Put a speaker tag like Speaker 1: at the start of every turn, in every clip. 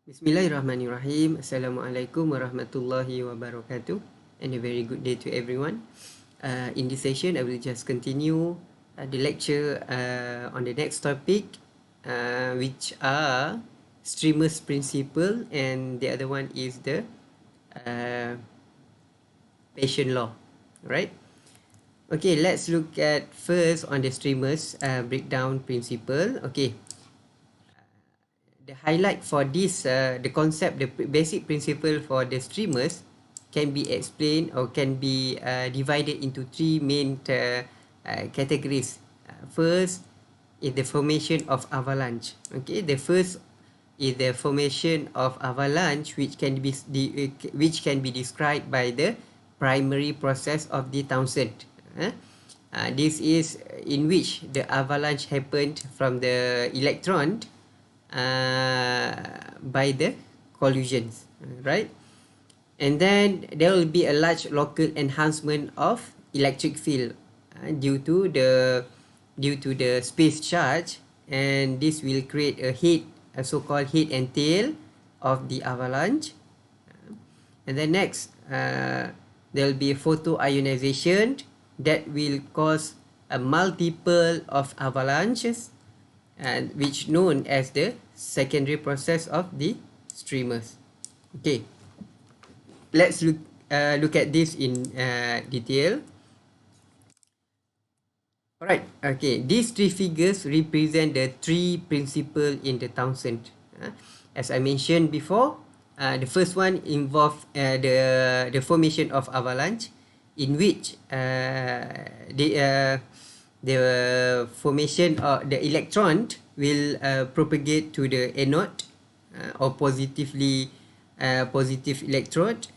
Speaker 1: Bismillahirrahmanirrahim. Assalamualaikum warahmatullahi wabarakatuh. And a very good day to everyone. In this session, I will just continue the lecture on the next topic, which are streamer's principle, and the other one is the Paschen law. Right? Okay, let's look at first on the streamer's breakdown principle. Okay. The highlight for this, the concept, the basic principle for the streamers can be explained or can be divided into three main categories. First is the formation of avalanche. Okay, the first is the formation of avalanche, which can be described by the primary process of the Townsend. This is in which the avalanche happened from the electron by the collisions, right? And then there will be a large local enhancement of electric field due to the space charge, and this will create a so-called head and tail of the avalanche. And then next, there will be photoionization that will cause a multiple of avalanches, and which known as the secondary process of the streamers. Okay, let's look at this in detail. Alright, okay, these three figures represent the three principles in the Townsend. As I mentioned before, the first one involves the formation of avalanche, in which the formation of the electron will propagate to the anode or positive electrode,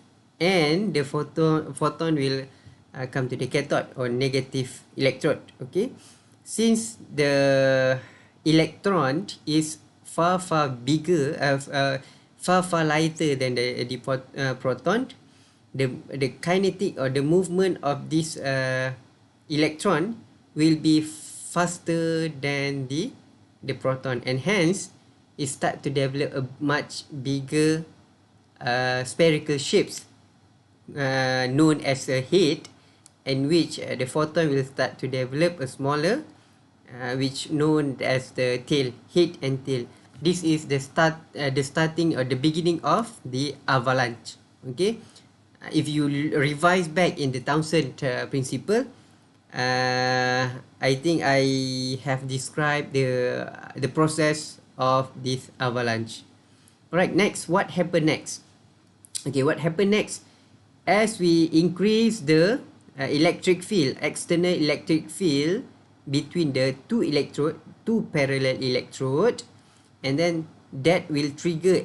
Speaker 1: and the photon will come to the cathode or negative electrode. Okay, since the electron is far bigger, far lighter than the proton, the kinetic or the movement of this electron will be faster than the proton, and hence it start to develop a much bigger spherical shapes known as a head, in which the photon will start to develop a smaller which known as the tail, head and tail. This is the starting or the beginning of the avalanche. Okay, if you revise back in the Townsend principle, I think I have described the process of this avalanche. Alright, next, what happened next? Okay, what happened next? As we increase the electric field, external electric field between the two parallel electrode, and then that will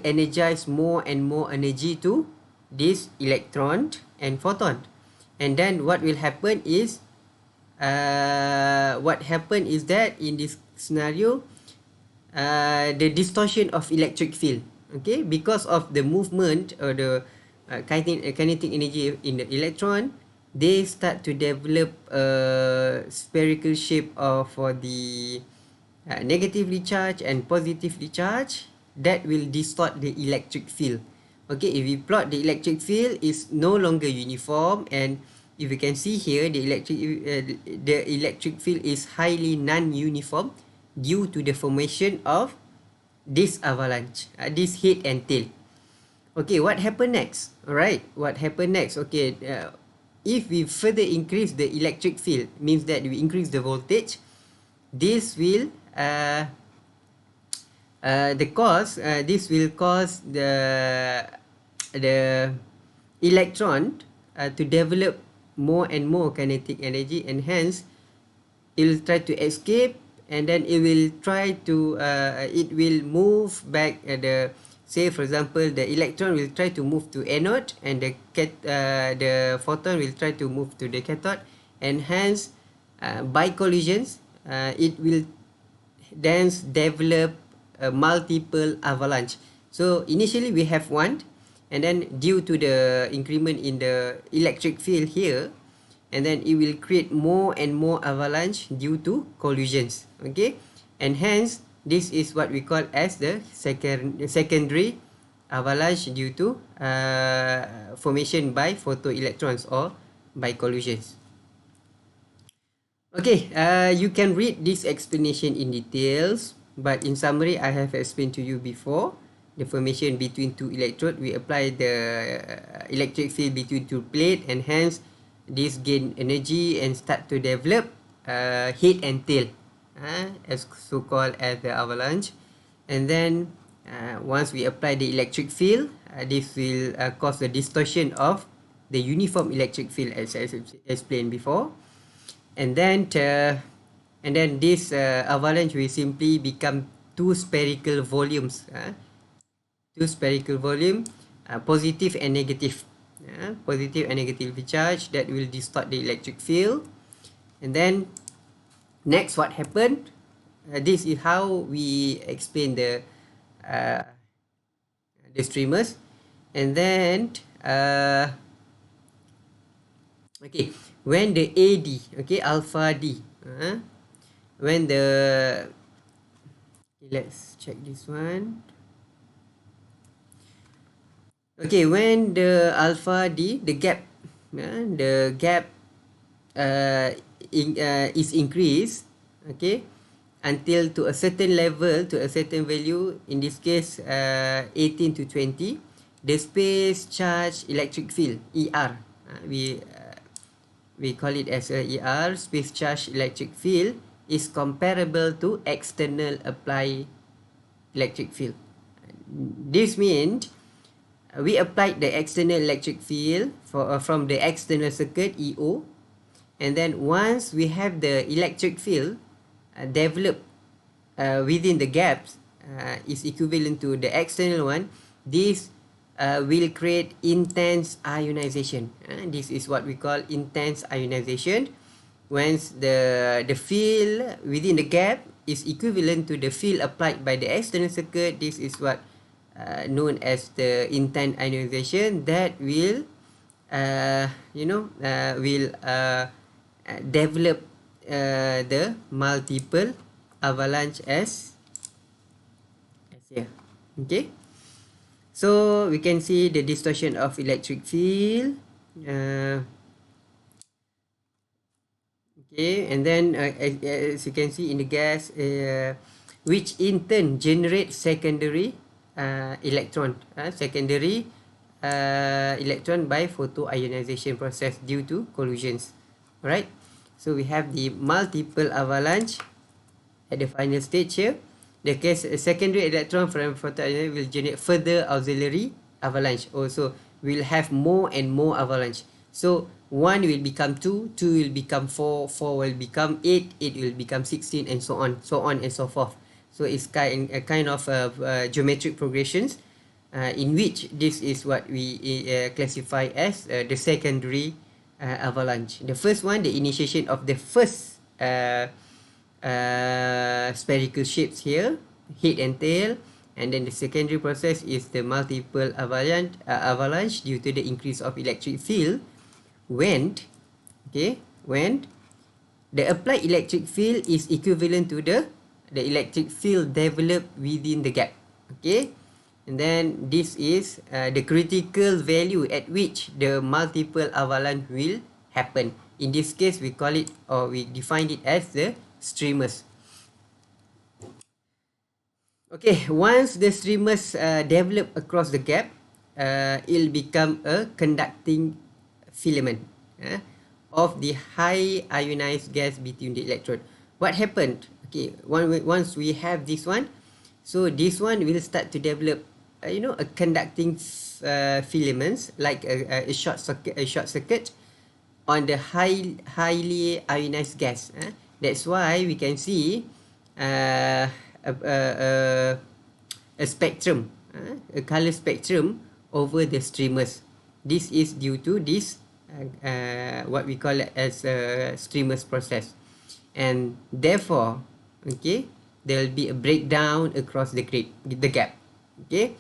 Speaker 1: energize more and more energy to this electron and photon. And then what will happen is that in this scenario, the distortion of electric field, okay, because of the movement or the kinetic energy in the electron, they start to develop a spherical shape for the negatively charged and positively charged, that will distort the electric field. Okay, if we plot the electric field, is no longer uniform, and if you can see here, the electric field is highly non-uniform due to the formation of this avalanche, this head and tail. Okay, what happened next? Alright, what happened next? Okay, if we further increase the electric field, means that we increase the voltage, this will this will cause the electron to develop more and more kinetic energy, and hence it will try to escape, and then it will try to it will move back say for example, the electron will try to move to anode, and the photon will try to move to the cathode, and hence by collisions it will then develop a multiple avalanche. So initially we have one, and then due to the increment in the electric field here, and then it will create more and more avalanche due to collisions. Okay, and hence this is what we call as the secondary avalanche due to formation by photoelectrons or by collisions. Okay, you can read this explanation in details, but in summary, I have explained to you before the formation between two electrodes. We apply the electric field between two plates, and hence this gain energy and start to develop head and tail, as so called as the avalanche. And then once we apply the electric field, this will cause the distortion of the uniform electric field, as I explained before. And then this avalanche will simply become two spherical volumes, positive and negative, positive and negative charge that will distort the electric field. And then next, what happened, this is how we explain the streamers. And then okay, when the AD, okay, alpha D, when the, let's check this one. Okay, when the alpha D, the gap is increased, okay, until to a certain level, to a certain value, in this case 18 to 20, the space charge electric field, ER, we call it as a ER, space charge electric field, is comparable to external applied electric field. This means we applied the external electric field from the external circuit EO, and then once we have the electric field developed within the gaps is equivalent to the external one, this will create intense ionization. This is what we call intense ionization. Once the field within the gap is equivalent to the field applied by the external circuit, this is what known as the intense ionization that will develop the multiple avalanche as here. Okay, so we can see the distortion of electric field. Okay, and then as you can see in the gas, which in turn generate secondary electron by photoionization process due to collisions. Alright, so we have the multiple avalanche at the final stage here. The case secondary electron from photoionization will generate further auxiliary avalanche. Also, will have more and more avalanche. So 1 will become 2, 2 will become 4, 4 will become 8, 8 will become 16, and so on and so forth. So it's a kind of geometric progressions in which this is what we classify as the secondary avalanche. The first one, the initiation of the first spherical shapes here, head and tail, and then the secondary process is the multiple avalanche due to the increase of electric field when the applied electric field is equivalent to the electric field developed within the gap. Okay, and then this is the critical value at which the multiple avalanche will happen. In this case, we call it, or we define it as the streamers. Okay, once the streamers develop across the gap, it'll become a conducting filament of the high ionized gas between the electrode. What happened? Okay, once we have this one, so this one will start to develop a conducting filaments, like a short circuit on the highly ionized gas. That's why we can see a spectrum, a color spectrum over the streamers. This is due to this what we call it as a streamers process, and therefore, okay, there will be a breakdown across the gap. Okay,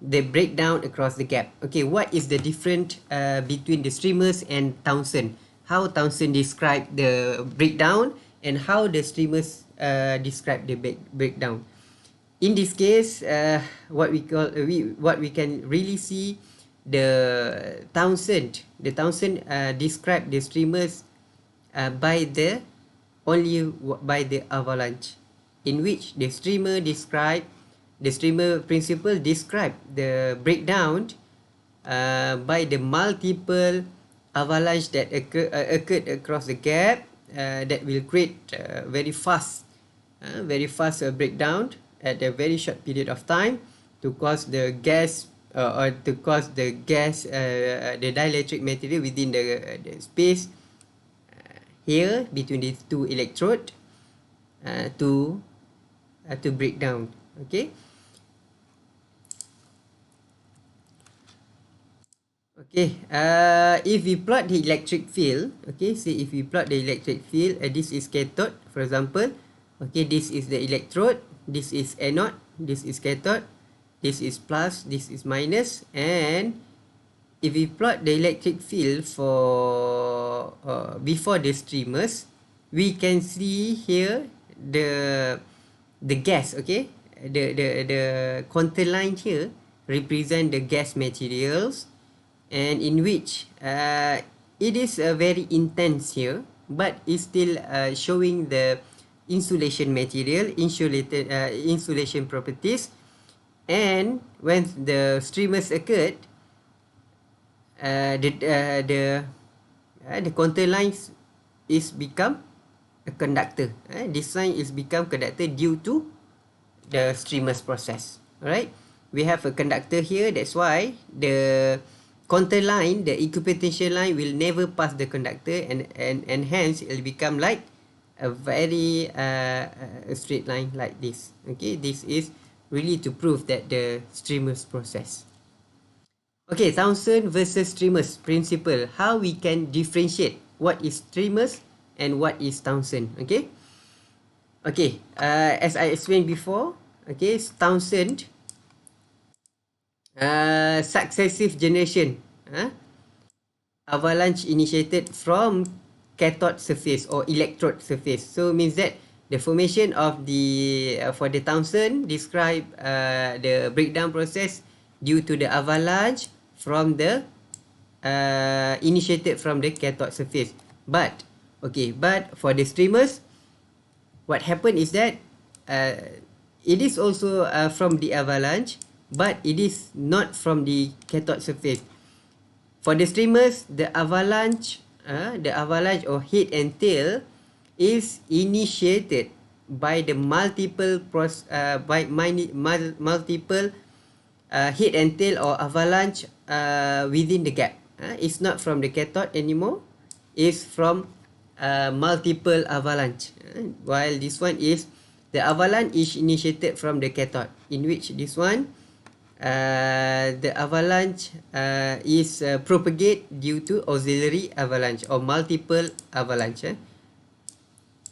Speaker 1: the breakdown across the gap. Okay, what is the difference between the streamers and Townsend? How Townsend describe the breakdown and how the streamers describe the breakdown. In this case, what we can really see the Townsend. The Townsend describe the streamers by the by the avalanche, in which the streamer principle describe the breakdown by the multiple avalanche that occurred across the gap that will create very fast breakdown at a very short period of time to cause the gas or to cause the gas the dielectric material within the space here between these two electrode to break down. Okay. Okay, if we plot the electric field, okay, say if we plot the electric field, this is cathode, for example, okay, this is the electrode, this is anode, this is cathode, this is plus, this is minus, and if we plot the electric field for before the streamers, we can see here the gas, okay, the contour line here represent the gas materials, and in which it is very intense here, but it's still showing the insulation material, insulation properties. And when the streamers occurred, the contour lines is become a conductor. This line is become conductor due to the streamers process. Alright, we have a conductor here. That's why the contour line, the equipotential line, will never pass the conductor, and hence it will become like a very a straight line like this. Okay, this is really to prove that the streamers process. Okay, Townsend versus streamers principle. How we can differentiate what is streamers and what is Townsend. Okay. Okay, as I explained before, okay, Townsend successive generation avalanche initiated from cathode surface or electrode surface. So means that the formation of the for the Townsend describe the breakdown process due to the avalanche from the initiated from the cathode surface. But okay, but for the streamers, what happened is that it is also from the avalanche, but it is not from the cathode surface. For the streamers, the avalanche or head and tail is initiated by the multiple multiple head and tail or avalanche within the gap. It's not from the cathode anymore. It's from multiple avalanche. While this one is the avalanche is initiated from the cathode, in which this one the avalanche is propagate due to auxiliary avalanche or multiple avalanche.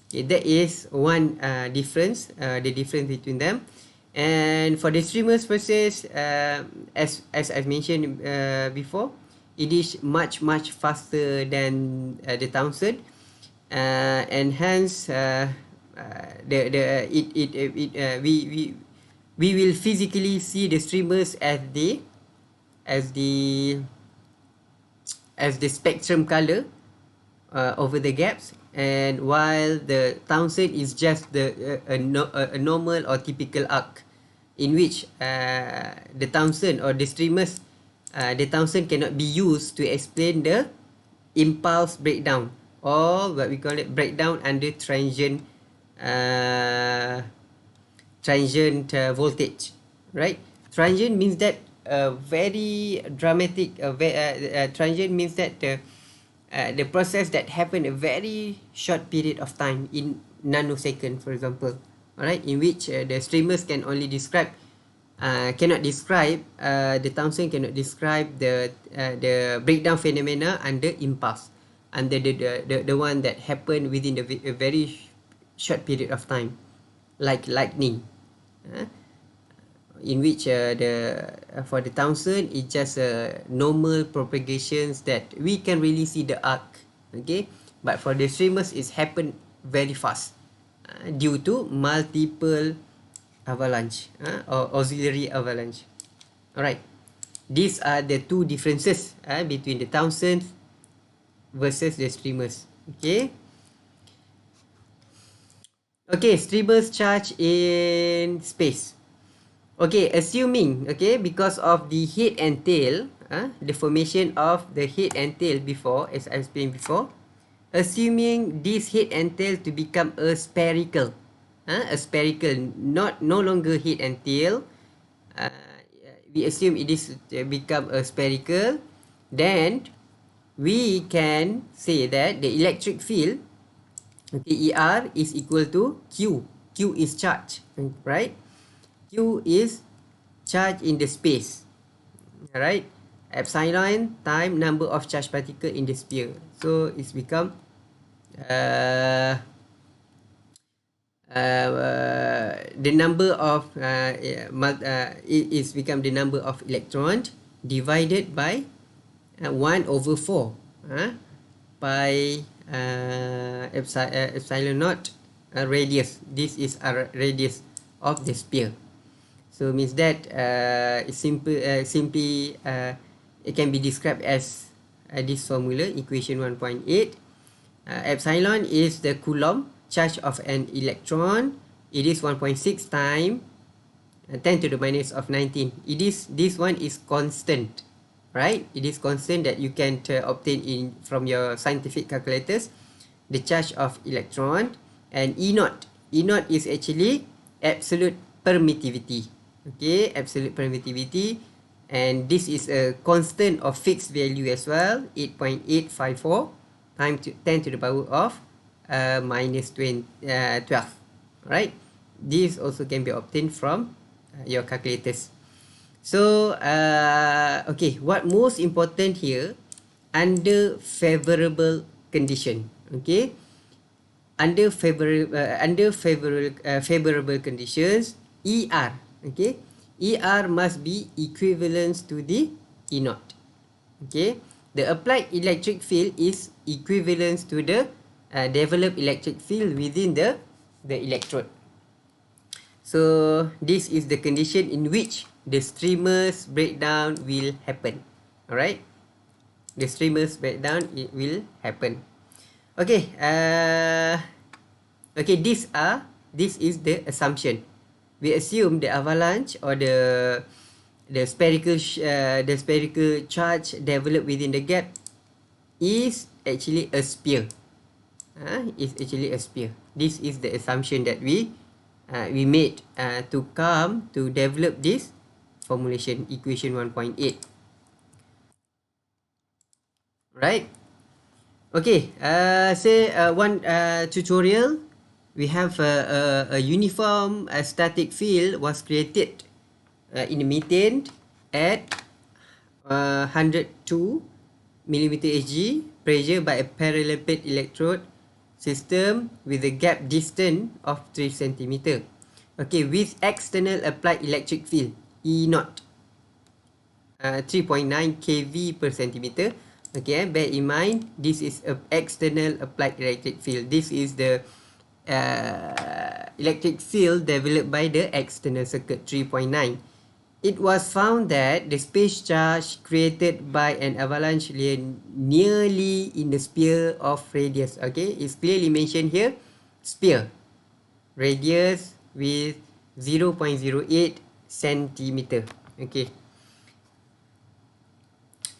Speaker 1: Okay, that is one difference, the difference between them. And for the streamers process, as I've mentioned before, it is much faster than the Townsend, and hence we will physically see the streamers as the spectrum color over the gaps, and while the Townsend is just a normal or typical arc, in which the Townsend or the streamers, the Townsend cannot be used to explain the impulse breakdown, or what we call it breakdown under transient voltage, right? Transient means that very dramatic. Transient means that the process that happened a very short period of time, in nanosecond, for example. Alright, in which the streamers can only describe, cannot describe, the Townsend cannot describe the breakdown phenomena under impulse, under the one that happened within a very short period of time, like lightning. In which for the Townsend, it's just normal propagations that we can really see the arc. Okay, but for the streamers, it's happened very fast due to multiple avalanche, or auxiliary avalanche. Alright, these are the two differences between the Townsends versus the streamers. Okay. Okay, streamers charge in space. Okay, assuming, okay, because of the head and tail, the formation of the head and tail before, as I explained before, assuming this head and tail to become a spherical, no longer head and tail, uh, we assume it is become a spherical, then we can say that the electric field, okay, ER is equal to Q. Q is charge, right? Q is charge in the space, right? Epsilon time number of charged particle in the sphere. So it's become uh, the number of it is become the number of electrons divided by 1 over 4 by epsilon naught radius. This is a radius of the sphere. So means that it's simply it can be described as this formula, equation 1.8. Epsilon is the coulomb charge of an electron. It is 1.6 times 10 to the minus of 19. This one is constant, right? It is constant that you can obtain from your scientific calculators, the charge of electron. And E naught is actually absolute permittivity. Okay, absolute permittivity, and this is a constant of fixed value as well, 8.854 times 10 to the power of minus 12. Right, this also can be obtained from your calculators. So okay, what most important here, under favorable condition, okay, under favorable conditions, ER, okay, ER must be equivalent to the E naught. Okay, the applied electric field is equivalent to the developed electric field within the electrode. So this is the condition in which the streamer's breakdown will happen. Alright, the streamer's breakdown, it will happen. Okay, okay, this is the assumption. We assume the avalanche or the spherical charge developed within the gap is actually a sphere. Is actually a sphere. This is the assumption that we made to come to develop this formulation, equation 1.8. Right? Okay, say one tutorial. We have a uniform static field was created in the methane at 102 millimeter Hg pressure by a parallel plate electrode system with a gap distance of 3 cm. Okay, with external applied electric field E naught 3.9 kV per centimeter. Okay, bear in mind this is a external applied electric field. This is the electric field developed by the external circuit 3.9. It was found that the space charge created by an avalanche lay nearly in the sphere of radius. Okay, it's clearly mentioned here, sphere, radius with 0.08 centimeter. Okay,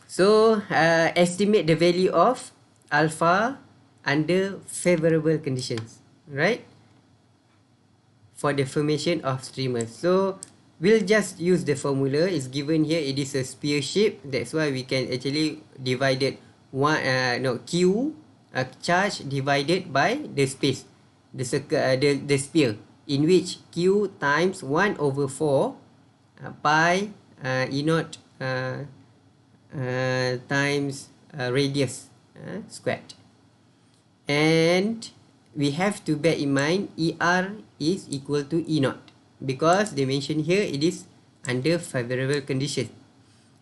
Speaker 1: so estimate the value of alpha under favorable conditions, right, for the formation of streamers. So we'll just use the formula. It's given here. It is a sphere shape. That's why we can actually divide it Q charge divided by the space, the circle, the sphere, in which Q times 1 over 4 pi E naught times radius squared. And we have to bear in mind ER is equal to E naught, because they mention here it is under favorable condition.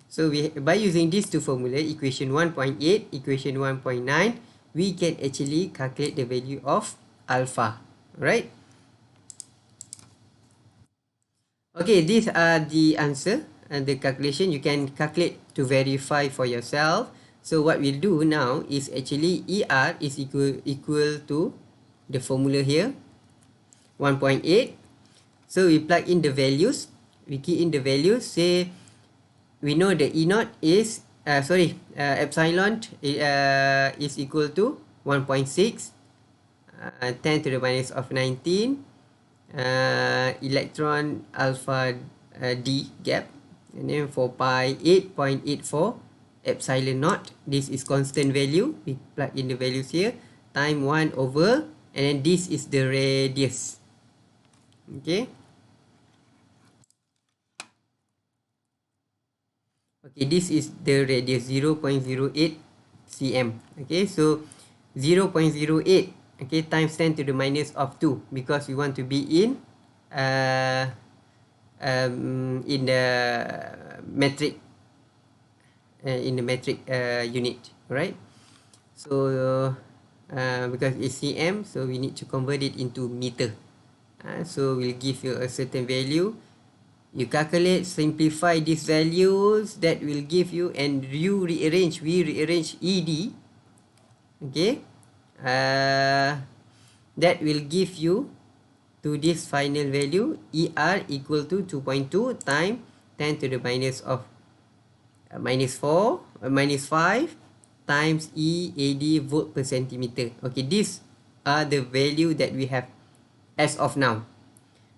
Speaker 1: So by using these two formula, equation 1.8, equation 1.9, we can actually calculate the value of alpha, right? Okay, these are the answer and the calculation. You can calculate to verify for yourself. So what we'll do now is actually ER is equal to the formula here, 1.8. So we plug in the values. We key in the values. Say we know the E naught is epsilon is equal to 1.6, 10 to the minus of 19, electron alpha D gap, and then for pi 8.84 epsilon naught. This is constant value. We plug in the values here, time 1 over, and then this is the radius. Okay. Okay, this is the radius 0.08 cm. Okay, so 0.08, okay, times 10 to the minus of 2, because we want to be in the metric unit, right? So because it's cm, so we need to convert it into meter. So we'll give you a certain value. You calculate, simplify these values, that will give you, and we rearrange ED, okay, that will give you to this final value, ER equal to 2.2 times 10 to the minus of minus 5 times EAD volt per centimeter. Okay, these are the value that we have as of now.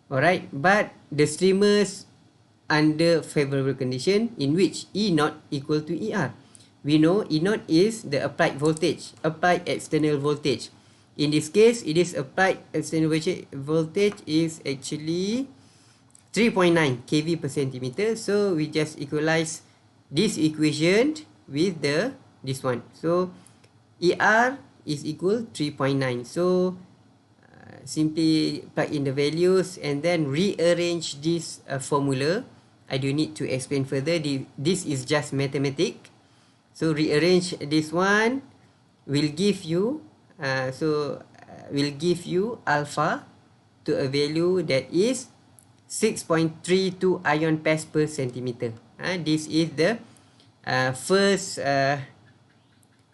Speaker 1: Alright, but the streamers under favorable condition in which E naught equal to ER. We know E naught is the applied voltage, applied external voltage. In this case, it is applied external voltage is actually 3.9 kV per centimeter. So we just equalize this equation with this one. So ER is equal 3.9. So simply plug in the values and then rearrange this formula. I don't need to explain further. This is just mathematics. So rearrange this one will give you alpha to a value that is 6.32 ion pairs per centimeter. This is the first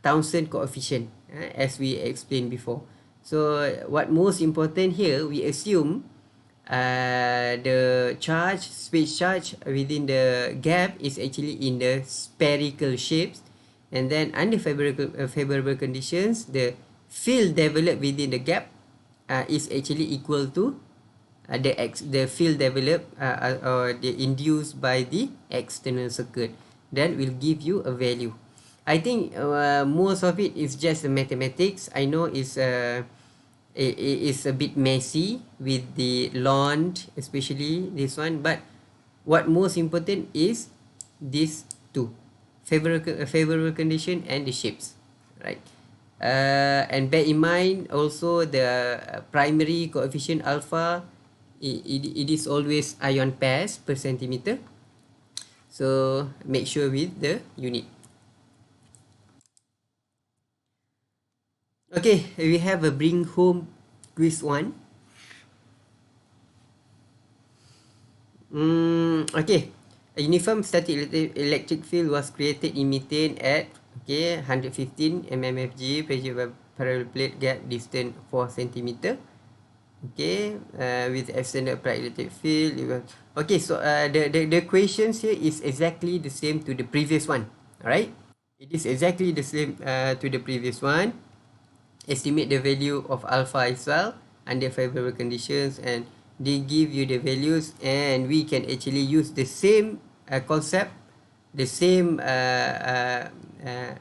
Speaker 1: Townsend coefficient, as we explained before. So what most important here, we assume the space charge within the gap is actually in the spherical shapes, and then under favorable conditions, the field developed within the gap is actually equal to the field developed or the induced by the external circuit. That will give you a value. I think most of it is just the mathematics. I know it's it is a bit messy with the lawn, especially this one, but what most important is these two, favorable condition and the shapes, right? And bear in mind also the primary coefficient alpha, it is always ion pairs per centimeter, so make sure with the unit. Okay, we have a bring home quiz 1. Okay, a uniform static electric field was created in methane at 115 mmFg, pressure by parallel plate, gap distance 4 cm. Okay, with extended applied electric field. Okay, so the questions here is exactly the same to the previous one. Alright, it is exactly the same to the previous one. Estimate the value of alpha as well under favorable conditions, and they give you the values, and we can actually use the same concept, the same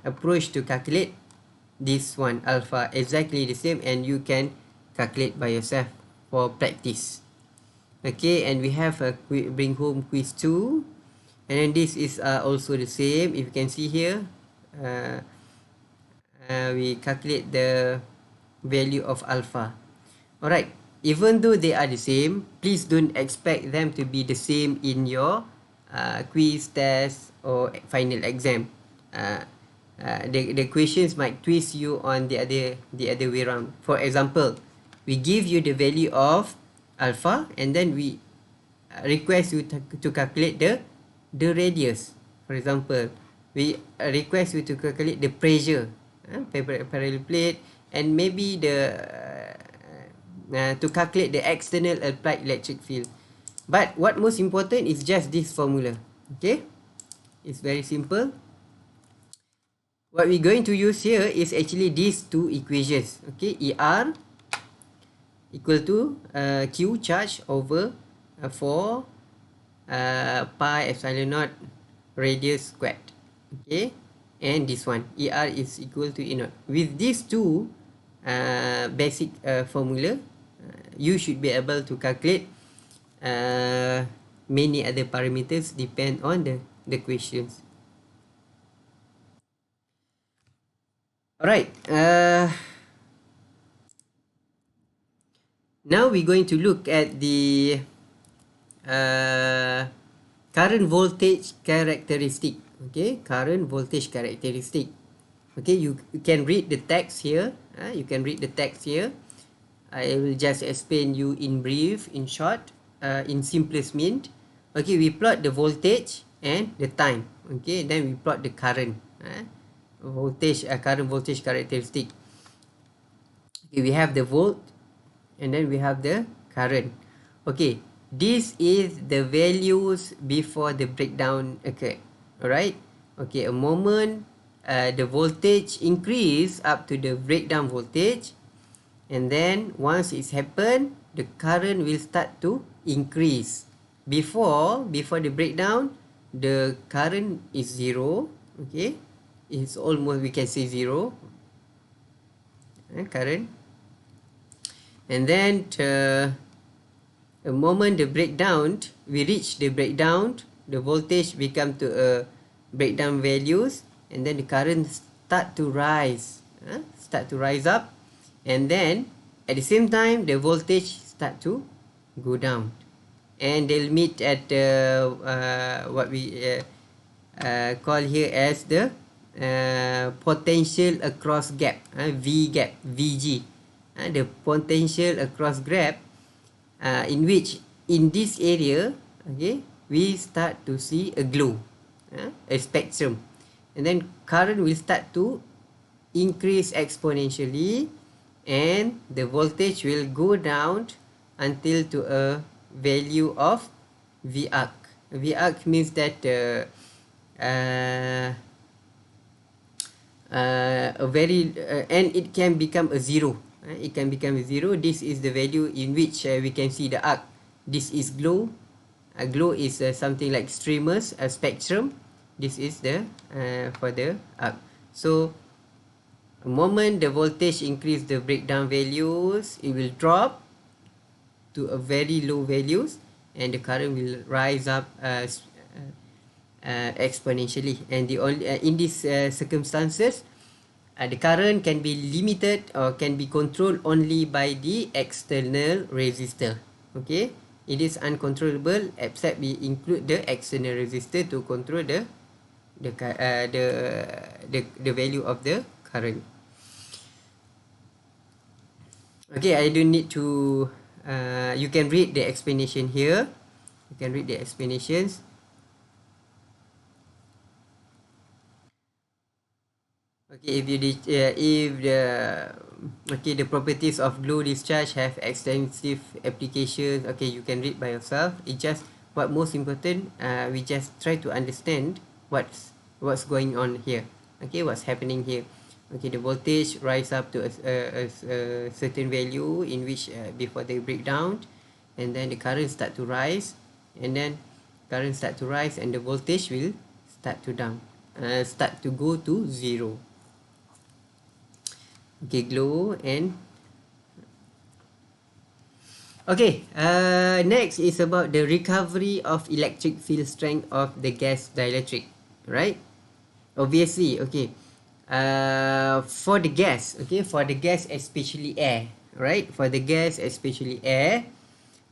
Speaker 1: approach to calculate this one, alpha, exactly the same, and you can calculate by yourself for practice. Okay, and we have a bring home quiz 2, and then this is also the same. If you can see here, we calculate the value of alpha. Alright, even though they are the same, please don't expect them to be the same in your quiz, test, or final exam. The questions might twist you on the other way around. For example, we give you the value of alpha, and then we request you to calculate the radius. For example, we request you to calculate the pressure, parallel plate, and maybe the to calculate the external applied electric field. But what most important is just this formula. Okay, it's very simple. What we're going to use here is actually these two equations. Okay, ER equal to Q charge over 4 pi epsilon naught radius squared. Okay, and this one ER is equal to E naught. With these two basic formula, you should be able to calculate many other parameters depend on the questions. Alright, now we're going to look at the current voltage characteristic. Okay, current voltage characteristic. Okay, you can read the text here. You can read the text here. I will just explain you in brief, in short, in simplest mean. Okay, we plot the voltage and the time. Okay, then we plot the current. Voltage, current voltage characteristic. Okay, we have the volt, and then we have the current. Okay, this is the values before the breakdown occurred. Alright. Okay, a moment the voltage increase up to the breakdown voltage, and then once it's happened, the current will start to increase. Before the breakdown, the current is 0. Okay, it's almost, we can say 0 current. And then the moment the breakdown, we reach the breakdown, the voltage become to a breakdown values, and then the current start to rise up, and then at the same time the voltage start to go down, and they'll meet at what we call here as the potential across gap, V gap, VG, the potential across gap, in which in this area, okay, we start to see a glow, a spectrum, and then current will start to increase exponentially, and the voltage will go down until to a value of V arc. V arc means that a very and it can become a zero. It can become a zero. This is the value in which we can see the arc. This is glow. A glow is something like streamers, a spectrum. This is the for the arc. So the moment the voltage increase the breakdown values, it will drop to a very low values, and the current will rise up exponentially. And the only in these circumstances, the current can be limited or can be controlled only by the external resistor. Okay, it is uncontrollable except we include the external resistor to control the value of the current. Okay, I don't need to you can read the explanation here. You can read the explanations. Okay, if the properties of glow discharge have extensive applications, okay, you can read by yourself. It just what most important, we just try to understand what's going on here. Okay, what's happening here. Okay, the voltage rise up to a certain value in which before they break down, and then the current start to rise, and then current start to rise, and the voltage will start to start to go to 0. Okay, glow. And okay, next is about the recovery of electric field strength of the gas dielectric, right? Obviously, okay, for the gas, okay, for the gas especially air, right, for the gas especially air,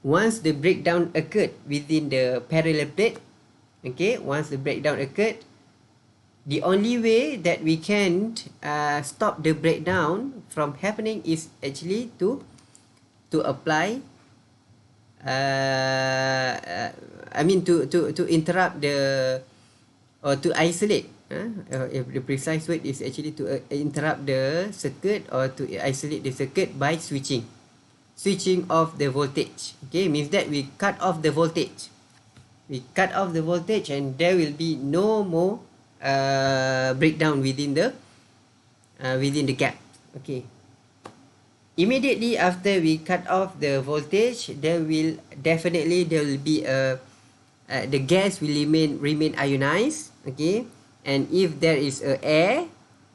Speaker 1: once the breakdown occurred within the parallel plate, okay, once the breakdown occurred, the only way that we can stop the breakdown from happening is actually to apply I mean to interrupt the, or to isolate, if the precise word is actually to interrupt the circuit or to isolate the circuit by switching off the voltage. Okay, means that we cut off the voltage. We cut off the voltage and there will be no more breakdown within the gap. Okay, immediately after we cut off the voltage, there will be the gas will remain ionized. Okay, and if there is a air,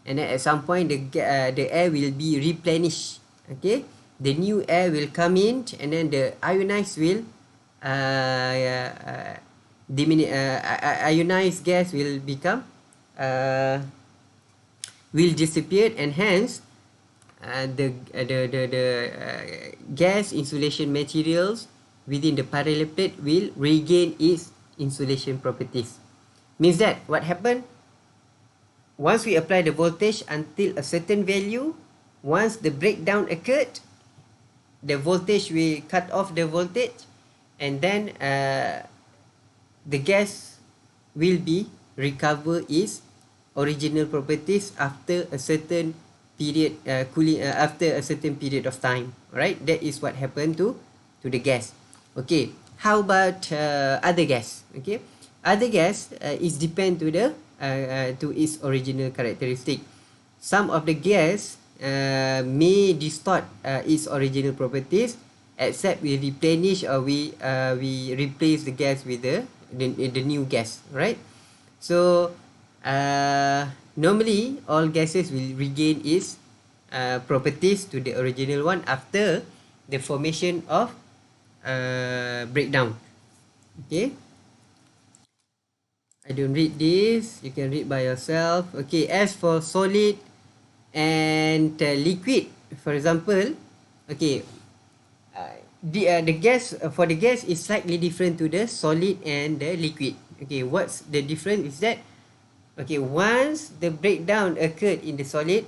Speaker 1: and then at some point the air will be replenished. Okay, the new air will come in and then the ionized will ionized gas will become will disappear, and hence the gas insulation materials within the parallel plate will regain its insulation properties. Means that what happened, once we apply the voltage until a certain value, once the breakdown occurred, the voltage, we cut off the voltage, and then the gas will be recover its original properties after a certain period, cooling, after a certain period of time. Right, that is what happened to the gas. Okay, how about other gas? Okay, other gas is depend to the to its original characteristic. Some of the gas may distort its original properties, except we replenish or we replace the gas with the new gas. Right, so normally all gases will regain its properties to the original one after the formation of breakdown. Okay, I don't read this, you can read by yourself. Okay, as for solid and liquid, for example, okay, the gas, for the gas is slightly different to the solid and the liquid. Okay, what's the difference is that, okay, once the breakdown occurred in the solid,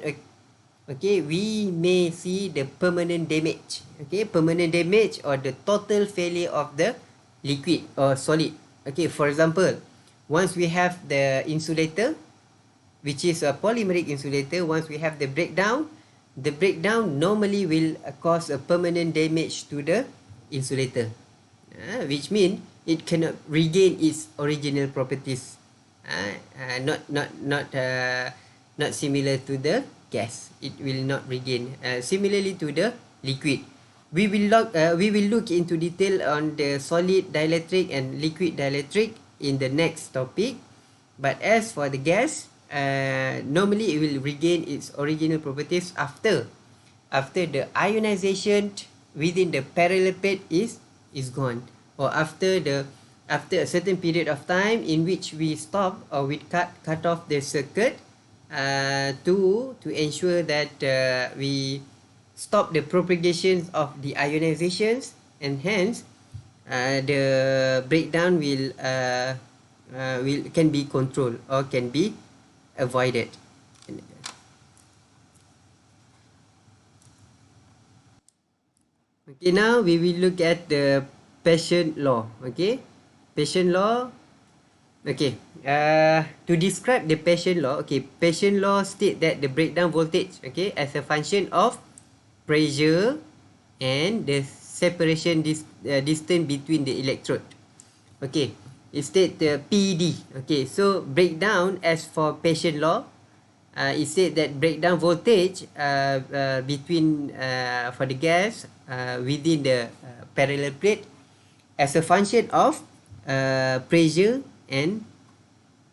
Speaker 1: okay, we may see the permanent damage. Okay, permanent damage or the total failure of the liquid or solid. Okay, for example, once we have the insulator, which is a polymeric insulator, once we have the breakdown normally will cause a permanent damage to the insulator, which means it cannot regain its original properties. Not similar to the gas, it will not regain. Similarly to the liquid, we will look into detail on the solid dielectric and liquid dielectric in the next topic. But as for the gas, normally it will regain its original properties after the ionization within the parallel plate is gone, or after a certain period of time in which we stop or we cut off the circuit to ensure that we stop the propagation of the ionizations, and hence the breakdown will can be controlled or can be avoided. Okay, now we will look at the Paschen law. Okay, Paschen law. Okay, to describe the Paschen law, okay, Paschen law state that the breakdown voltage, okay, as a function of pressure and the separation distance between the electrode. Okay, it state the PD. Okay, so breakdown, as for Paschen law, it said that breakdown voltage between for the gas within the parallel plate as a function of pressure and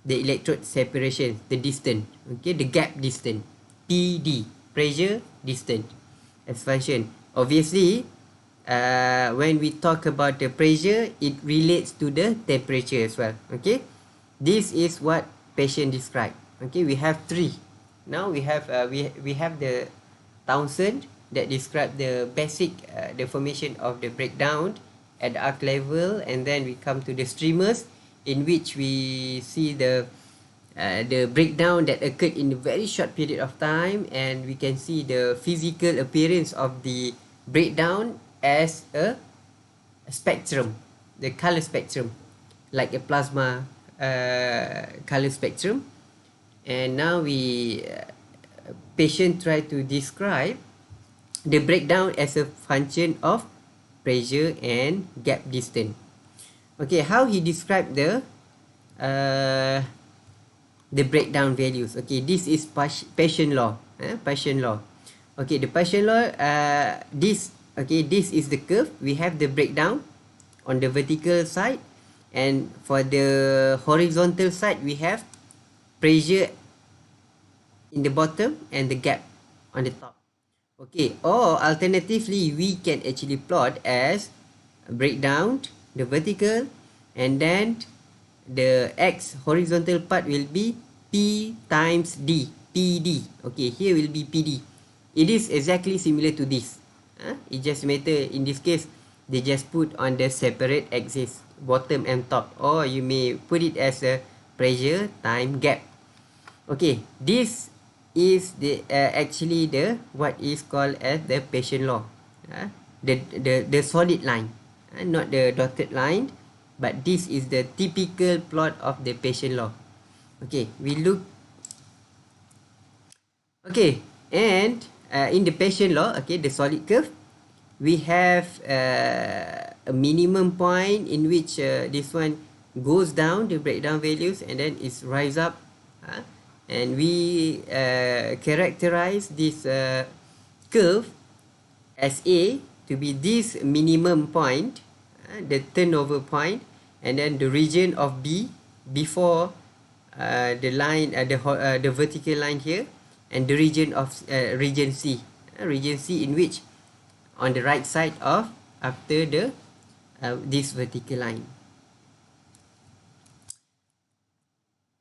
Speaker 1: the electrode separation, the distance. Okay, the gap distance, PD, pressure, distance, as function. Obviously, when we talk about the pressure, it relates to the temperature as well. Okay, this is what Paschen described. Okay, we have three. Now we have we have the Townsend that describe the basic the formation of the breakdown at the arc level, and then we come to the streamers, in which we see the breakdown that occurred in a very short period of time, and we can see the physical appearance of the breakdown as a spectrum, the color spectrum, like a plasma color spectrum. And now we patient try to describe the breakdown as a function of pressure and gap distance. Okay, how he described uh, the breakdown values. Okay, this is Paschen law. Paschen law. Okay, the Paschen law. This is the curve. We have the breakdown on the vertical side, and for the horizontal side, we have pressure in the bottom and the gap on the top. Okay, or alternatively, we can actually plot as breakdown the vertical, and then the x horizontal part will be P times D, PD. Okay, here will be PD. It is exactly similar to this. It just matter in this case, they just put on the separate axis, bottom and top, or you may put it as a pressure time gap. Okay, this is the actually the what is called as the Paschen law. The solid line, not the dotted line, but this is the typical plot of the Paschen law. Okay, we look. Okay, and in the Paschen law, okay, the solid curve, we have a minimum point in which this one goes down, the breakdown values, and then it's rise up. And we characterize this curve as A to be this minimum point, the turnover point, and then the region of B before the line, the vertical line here, and the region of region C, region C in which on the right side of after the this vertical line.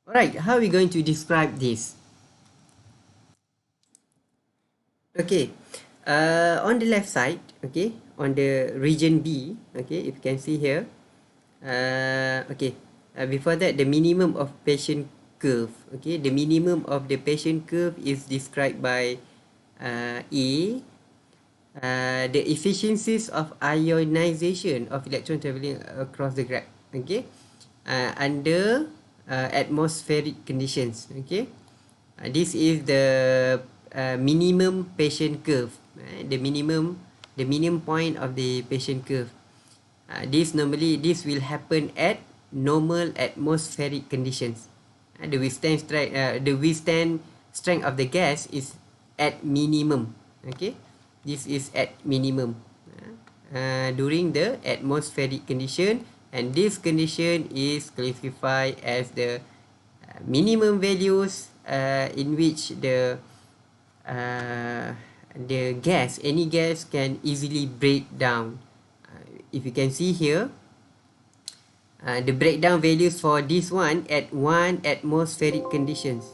Speaker 1: Alright, how are we going to describe this? Okay, on the left side, okay, on the region B, okay, if you can see here, okay, before that, the minimum of Paschen curve, okay, the minimum of the Paschen curve is described by A, the efficiencies of ionization of electron traveling across the graph, okay, under atmospheric conditions, okay. This is the minimum Paschen curve, the minimum point of the Paschen curve. This will happen at normal atmospheric conditions. The withstand strength of the gas is at minimum. Okay, this is at minimum during the atmospheric condition, and this condition is classified as the minimum values in which the any gas can easily break down. If you can see here, the breakdown values for this one at 1 atmospheric conditions.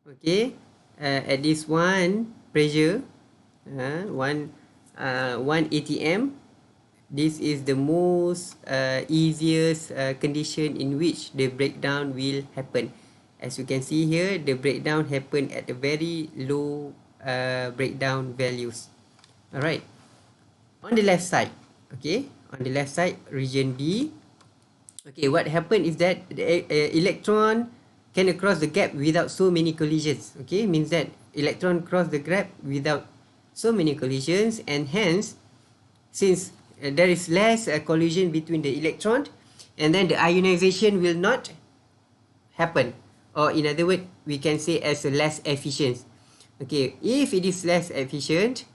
Speaker 1: Okay, at this one pressure, 1 atm, this is the most easiest condition in which the breakdown will happen. As you can see here, the breakdown happen at a very low breakdown values. Alright, on the left side, okay, on the left side, region B, okay, what happened is that the electron can cross the gap without so many collisions. Okay, means that electron cross the gap without so many collisions, and hence, since there is less collision between the electron, and then the ionization will not happen, or in other words, we can say as a less efficient. Okay, if it is less efficient,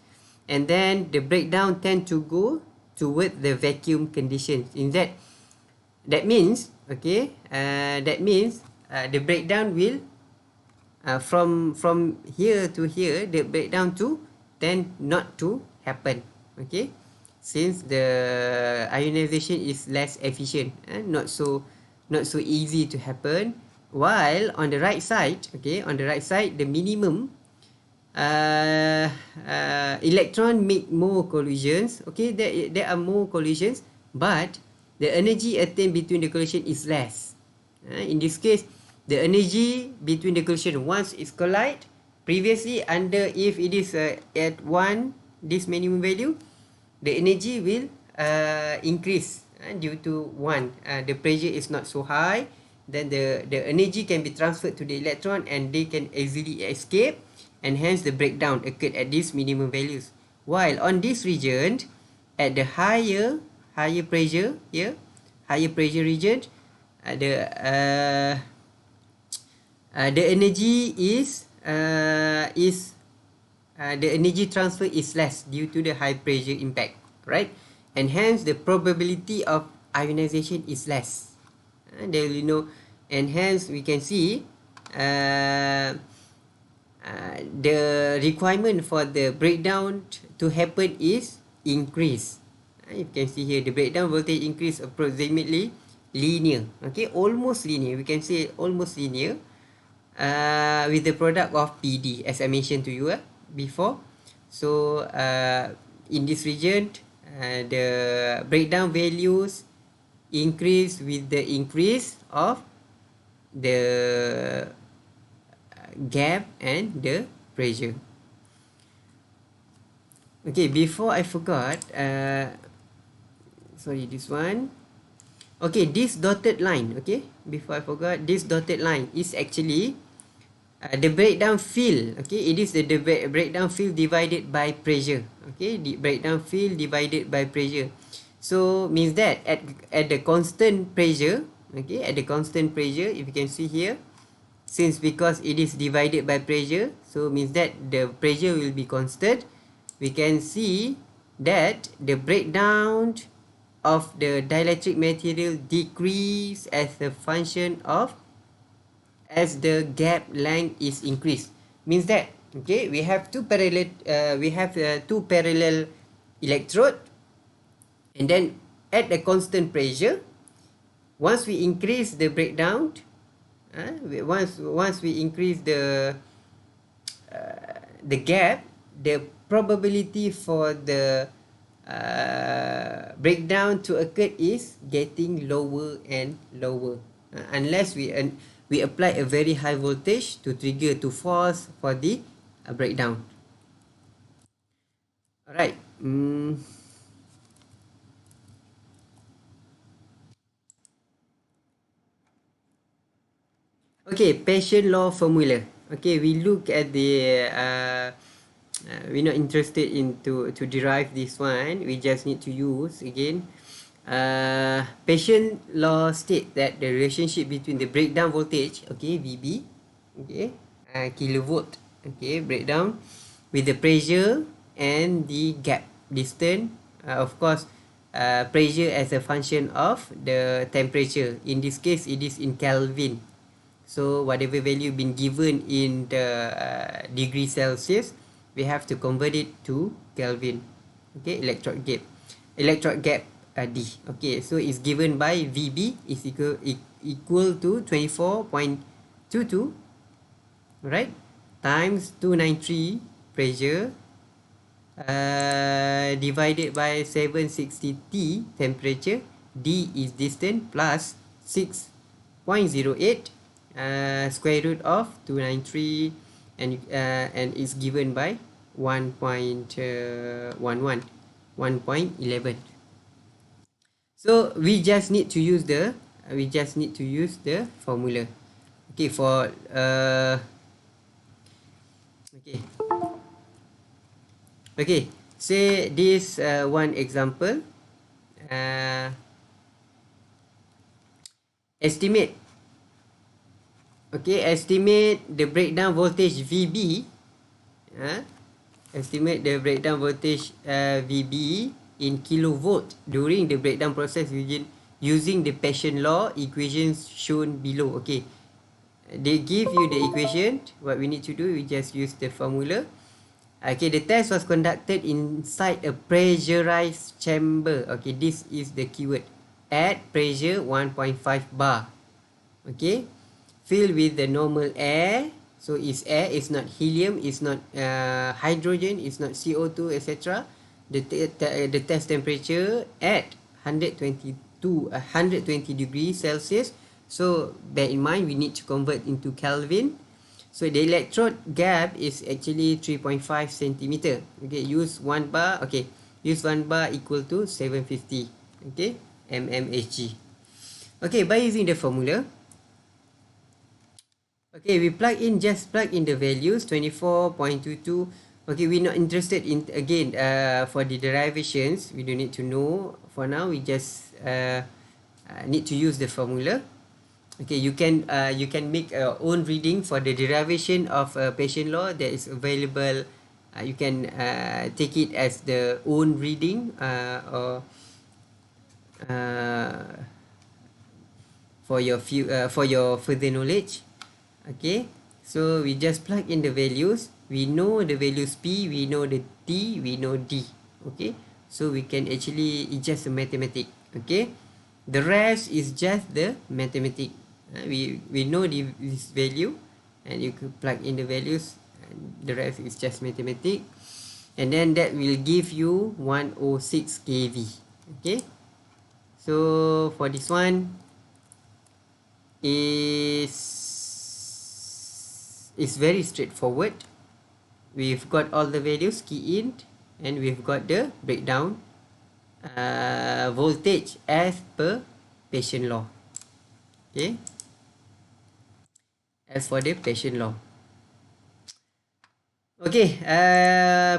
Speaker 1: and then the breakdown tend to go toward the vacuum conditions. In that means, okay, that means the breakdown will from here to here, the breakdown to tend not to happen. Okay, since the ionization is less efficient, not so easy to happen. While on the right side, okay, on the right side, the minimum electron make more collisions. Okay, there are more collisions, but the energy attained between the collision is less. In this case, the energy between the collision once it's collide, Previously, under if it is at 1, this minimum value, the energy will increase due to 1. The pressure is not so high, then the energy can be transferred to the electron and they can easily escape, and hence the breakdown occurred at these minimum values. While on this region, at the higher pressure here, higher pressure region, the energy is the energy transfer is less due to the high pressure impact, right? And hence the probability of ionization is less. There you know, and hence we can see the requirement for the breakdown to happen is increased. You can see here the breakdown voltage increase approximately linear. Okay, almost linear. We can say almost linear with the product of PD, as I mentioned to you before. So in this region, the breakdown values increase with the increase of the gap and the pressure. Okay, before I forgot, sorry, this one. Okay, this dotted line, okay, before I forgot, this dotted line is actually the breakdown field. Okay, it is the breakdown field divided by pressure. Okay, the breakdown field divided by pressure. So means that at the constant pressure, okay, at the constant pressure, if you can see here, since because it is divided by pressure, so means that the pressure will be constant. We can see that the breakdown of the dielectric material decrease as a function of as the gap length is increased. Means that, okay, we have two parallel electrode, and then at the constant pressure, once we increase the breakdown, once we increase the gap, the probability for the breakdown to occur is getting lower and lower, unless we apply a very high voltage to trigger, to force for the breakdown. Alright. Okay, Paschen law formula. Okay, we look at the we're not interested in to derive this one. We just need to use again. Paschen law state that the relationship between the breakdown voltage, okay, VB, okay, kilovolt, okay, breakdown, with the pressure and the gap distance, of course, pressure as a function of the temperature. In this case, it is in Kelvin. So whatever value been given in the degree Celsius, we have to convert it to Kelvin. Okay, electrode gap D. Okay, so it's given by VB is equal to 24.22, right, times 293 pressure divided by 760 T temperature. D is distance plus 6.08 square root of 293, and is given by 1.11. So we just need to use the formula. Okay, for okay, say this one example, estimate the breakdown voltage VB. Estimate the breakdown voltage VB in kilovolt during the breakdown process using the Paschen law equations shown below. Okay, they give you the equation. What we need to do, we just use the formula. Okay, the test was conducted inside a pressurized chamber. Okay, this is the keyword, at pressure 1.5 bar. Okay, filled with the normal air. So it's air, it's not helium, it's not hydrogen, it's not CO2, etc. The test temperature at 120 degrees Celsius. So bear in mind, we need to convert into Kelvin. So the electrode gap is actually 3.5 centimeter. Okay, use 1 bar. Okay, use 1 bar equal to 750. Okay, mmHg. Okay, by using the formula, okay, we just plug in the values 24.22. Okay, we're not interested in again for the derivations. We don't need to know for now. We just need to use the formula. Okay, you can make your own reading for the derivation of patient law that is available. You can take it as the own reading or uh, for your further knowledge. Okay, so we just plug in the values. We know the values P, we know the T, we know D. Okay, so we can actually, it's just a mathematic. Okay, the rest is just the mathematic. We know this value, and you could plug in the values, and the rest is just mathematic. And then that will give you 106 kV. Okay, so for this one is very straightforward. We've got all the values key in, and we've got the breakdown voltage as per patient law. Okay, as for the patient law. Okay,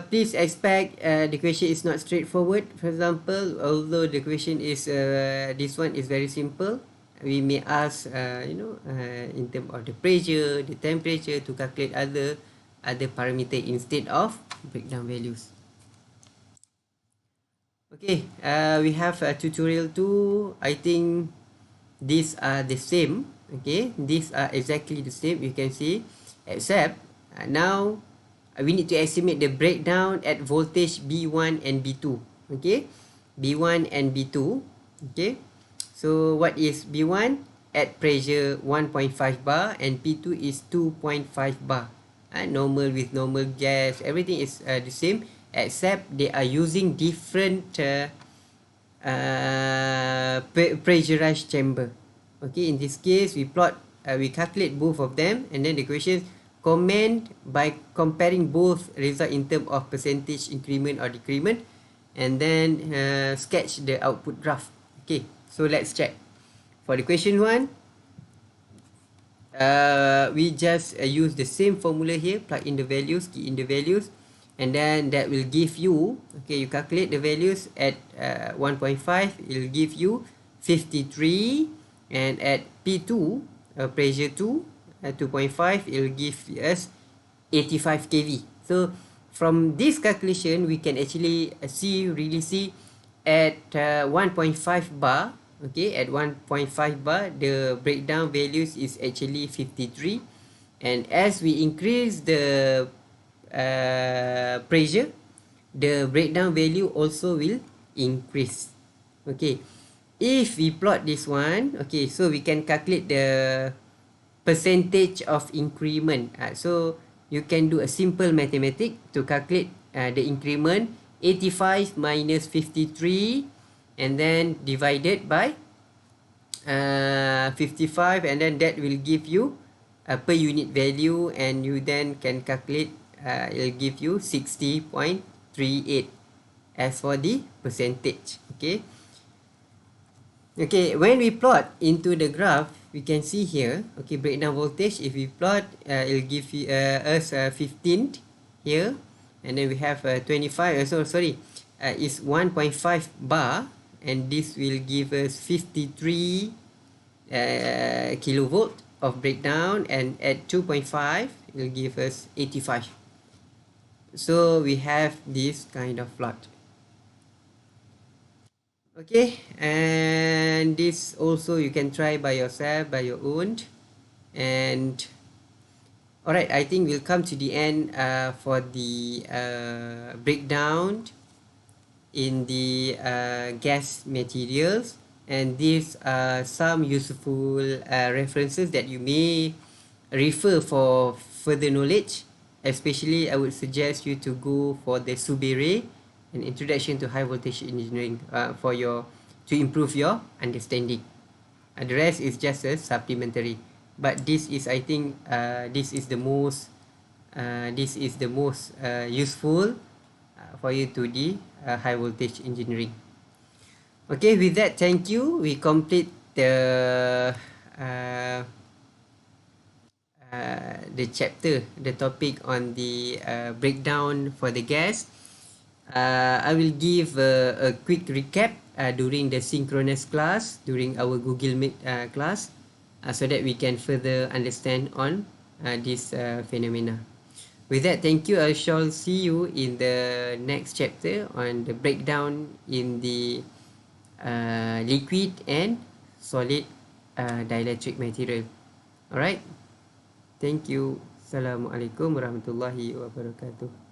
Speaker 1: please expect the question is not straightforward. For example, although the question is this one is very simple, we may ask in terms of the pressure, the temperature, to calculate other parameter instead of breakdown values. Okay, we have tutorial 2. I think these are the same. Okay, these are exactly the same, you can see, except now we need to estimate the breakdown at voltage B1 and B2. Okay, B1 and B2. Okay, so what is B1? At pressure 1.5 bar, and P2 is 2.5 bar. Normal with normal gas, everything is the same, except they are using different pressurized chamber. Okay, in this case, we calculate both of them, and then the question, comment by comparing both result in terms of percentage increment or decrement, and then sketch the output graph. Okay, so let's check. For the question 1, we just use the same formula here, plug in the values, key in the values, and then that will give you, okay, you calculate the values at 1.5, it will give you 53, and at P2, pressure 2, 2.5, it will give us 85 kV. So from this calculation, we can actually really see at 1.5 bar. Okay, at 1.5 bar, the breakdown values is actually 53, and as we increase the pressure, the breakdown value also will increase. Okay, if we plot this one, okay, so we can calculate the percentage of increment. So you can do a simple mathematic to calculate the increment. 85 minus 53, and then divided by 55, and then that will give you per unit value, and you then can calculate, it will give you 60.38 as for the percentage. Okay, okay, when we plot into the graph, we can see here, okay, breakdown voltage, if we plot, it will give you, us 15 here, and then we have 25, is 1.5 bar, and this will give us 53 kilovolt of breakdown, and at 2.5 it will give us 85. So we have this kind of plot. Okay, and this also you can try by yourself, by your own. And alright, I think we'll come to the end for the breakdown in the gas materials, and these are some useful references that you may refer for further knowledge. Especially, I would suggest you to go for the Subere, an introduction to high voltage engineering, to improve your understanding. The rest is just a supplementary. but this is, I think, this is the most useful for you to the high voltage engineering. Okay, with that, thank you. We complete uh, the chapter, the topic on the breakdown for the gas. I will give a quick recap during the synchronous class, during our Google Meet class, so that we can further understand on this phenomena. With that, thank you. I shall see you in the next chapter on the breakdown in the liquid and solid dielectric material. Alright, thank you. Assalamualaikum warahmatullahi wabarakatuh.